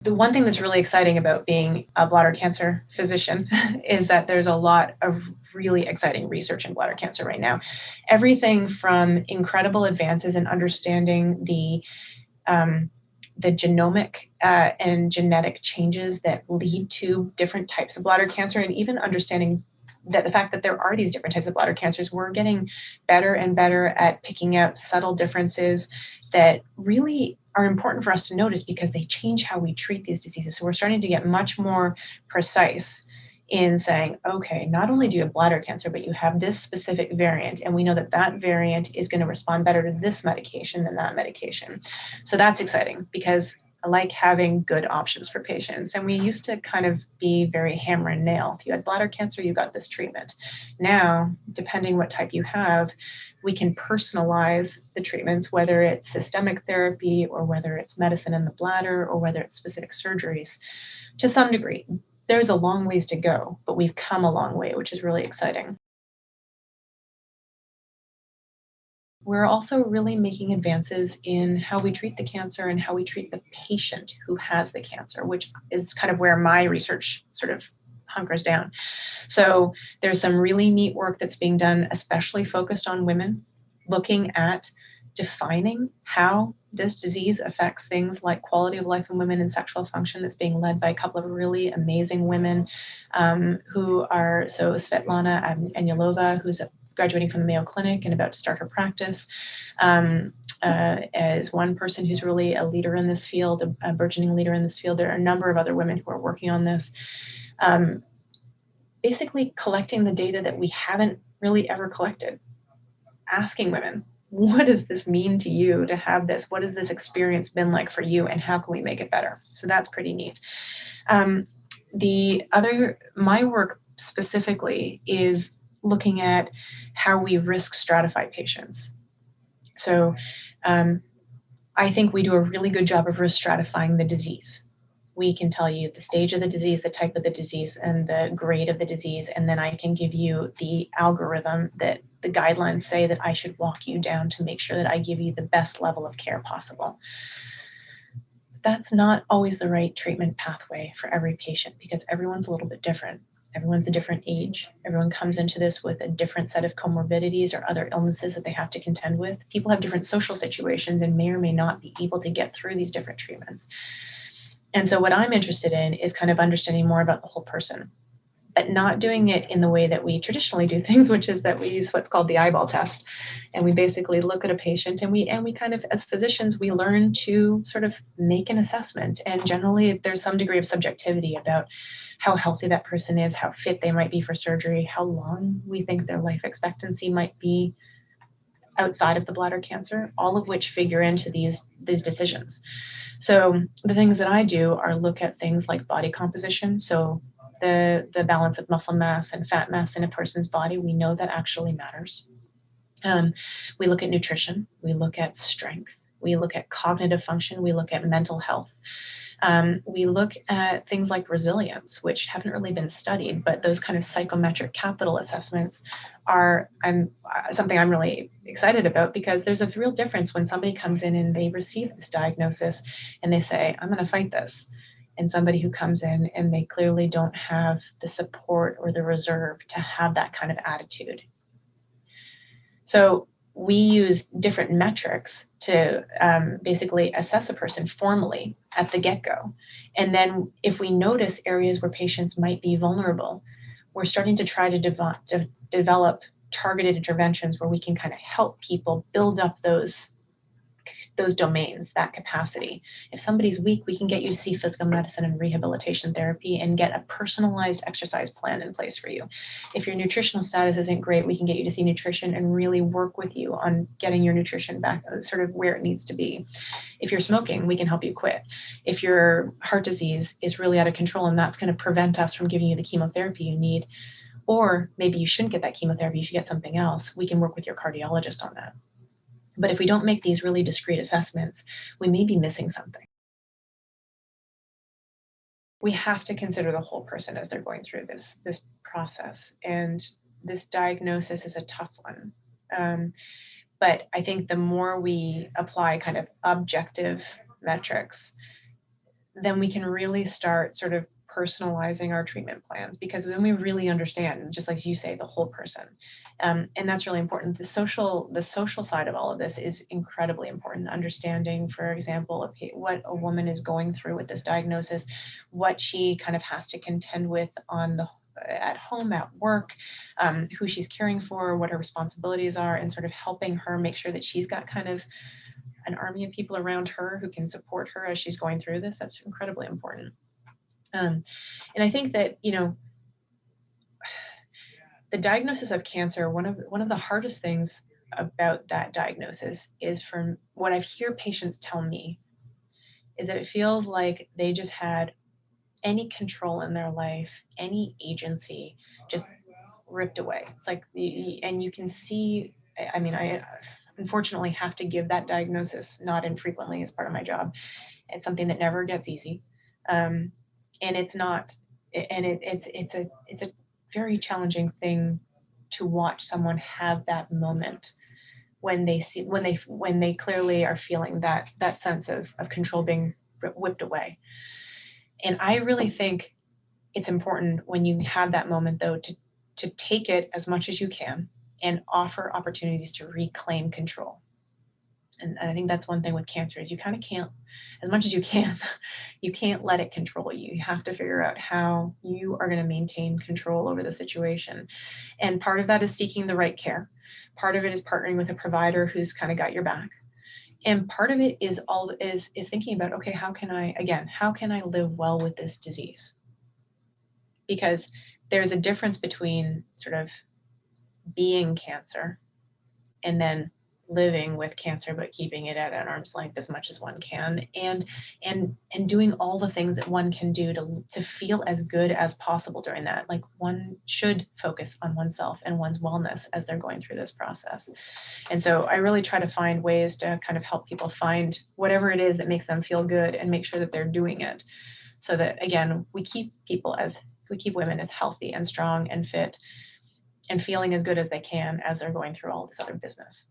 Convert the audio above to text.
The one thing that's really exciting about being a bladder cancer physician is that there's a lot of really exciting research in bladder cancer right now. Everything from incredible advances in understanding the genomic and genetic changes that lead to different types of bladder cancer, and even understanding that the fact that there are these different types of bladder cancers, we're getting better and better at picking out subtle differences that really are important for us to notice because they change how we treat these diseases. So we're starting to get much more precise in saying, okay, not only do you have bladder cancer, but you have this specific variant, and we know that that variant is going to respond better to this medication than that medication. So that's exciting because I like having good options for patients. And we used to kind of be very hammer and nail. If you had bladder cancer, you got this treatment. Now, depending what type you have, we can personalize the treatments, whether it's systemic therapy or whether it's medicine in the bladder or whether it's specific surgeries to some degree. There's a long ways to go, but we've come a long way, which is really exciting. We're also really making advances in how we treat the cancer and how we treat the patient who has the cancer, which is kind of where my research sort of hunkers down. So there's some really neat work that's being done, especially focused on women, looking at defining how this disease affects things like quality of life in women and sexual function. That's being led by a couple of really amazing women who are, so Svetlana Anyalova, who's graduating from the Mayo Clinic and about to start her practice, as one person who's really a leader in this field, a burgeoning leader in this field. There are a number of other women who are working on this, basically collecting the data that we haven't really ever collected, asking women, what does this mean to you to have this? What has this experience been like for you, and how can we make it better? So that's pretty neat. My work specifically is looking at how we risk stratify patients. So I think we do a really good job of risk stratifying the disease. We can tell you the stage of the disease, the type of the disease, and the grade of the disease, and then I can give you the algorithm that the guidelines say that I should walk you down to make sure that I give you the best level of care possible. That's not always the right treatment pathway for every patient because everyone's a little bit different. Everyone's a different age. Everyone comes into this with a different set of comorbidities or other illnesses that they have to contend with. People have different social situations and may or may not be able to get through these different treatments. And so what I'm interested in is kind of understanding more about the whole person, but not doing it in the way that we traditionally do things, which is that we use what's called the eyeball test. And we basically look at a patient and we kind of, as physicians, we learn to sort of make an assessment. And generally there's some degree of subjectivity about how healthy that person is, how fit they might be for surgery, how long we think their life expectancy might be outside of the bladder cancer, all of which figure into these decisions. So the things that I do are look at things like body composition. So the balance of muscle mass and fat mass in a person's body, we know that actually matters. We look at nutrition, we look at strength, we look at cognitive function, we look at mental health. We look at things like resilience, which haven't really been studied, but those kind of psychometric capital assessments are something I'm really excited about because there's a real difference when somebody comes in and they receive this diagnosis and they say, I'm going to fight this. And somebody who comes in and they clearly don't have the support or the reserve to have that kind of attitude. So we use different metrics to basically assess a person formally at the get-go. And then if we notice areas where patients might be vulnerable, we're starting to try to develop targeted interventions where we can kind of help people build up those domains, that capacity. If somebody's weak, we can get you to see physical medicine and rehabilitation therapy and get a personalized exercise plan in place for you. If your nutritional status isn't great, we can get you to see nutrition and really work with you on getting your nutrition back sort of where it needs to be. If you're smoking, we can help you quit. If your heart disease is really out of control and that's going to prevent us from giving you the chemotherapy you need, or maybe you shouldn't get that chemotherapy, you should get something else, we can work with your cardiologist on that. But if we don't make these really discrete assessments, we may be missing something. We have to consider the whole person as they're going through this process. And this diagnosis is a tough one. But I think the more we apply kind of objective metrics, then we can really start sort of personalizing our treatment plans, because then we really understand, just like you say, the whole person. And that's really important. The social side of all of this is incredibly important. Understanding, for example, what a woman is going through with this diagnosis, what she kind of has to contend with at home, at work, who she's caring for, what her responsibilities are, and sort of helping her make sure that she's got kind of an army of people around her who can support her as she's going through this. That's incredibly important. And I think that, the diagnosis of cancer, one of the hardest things about that diagnosis is, from what I hear patients tell me, is that it feels like they just had any control in their life, any agency, just ripped away. It's like, and you can see, I mean, I unfortunately have to give that diagnosis not infrequently as part of my job. It's something that never gets easy. And it's not, and it's a very challenging thing to watch someone have that moment when they clearly are feeling that sense of control being whipped away. And I really think it's important, when you have that moment, though, to take it as much as you can and offer opportunities to reclaim control. And I think that's one thing with cancer, is you kind of can't, as much as you can, you can't let it control you. You have to figure out how you are going to maintain control over the situation. And part of that is seeking the right care. Part of it is partnering with a provider who's kind of got your back. And part of it is thinking about, okay, how can I live well with this disease? Because there's a difference between sort of being cancer and then living with cancer, but keeping it at an arm's length as much as one can, and doing all the things that one can do to feel as good as possible during that. Like, one should focus on oneself and one's wellness as they're going through this process. And so I really try to find ways to kind of help people find whatever it is that makes them feel good, and make sure that they're doing it, so that, again, we keep women as healthy and strong and fit and feeling as good as they can as they're going through all this other business.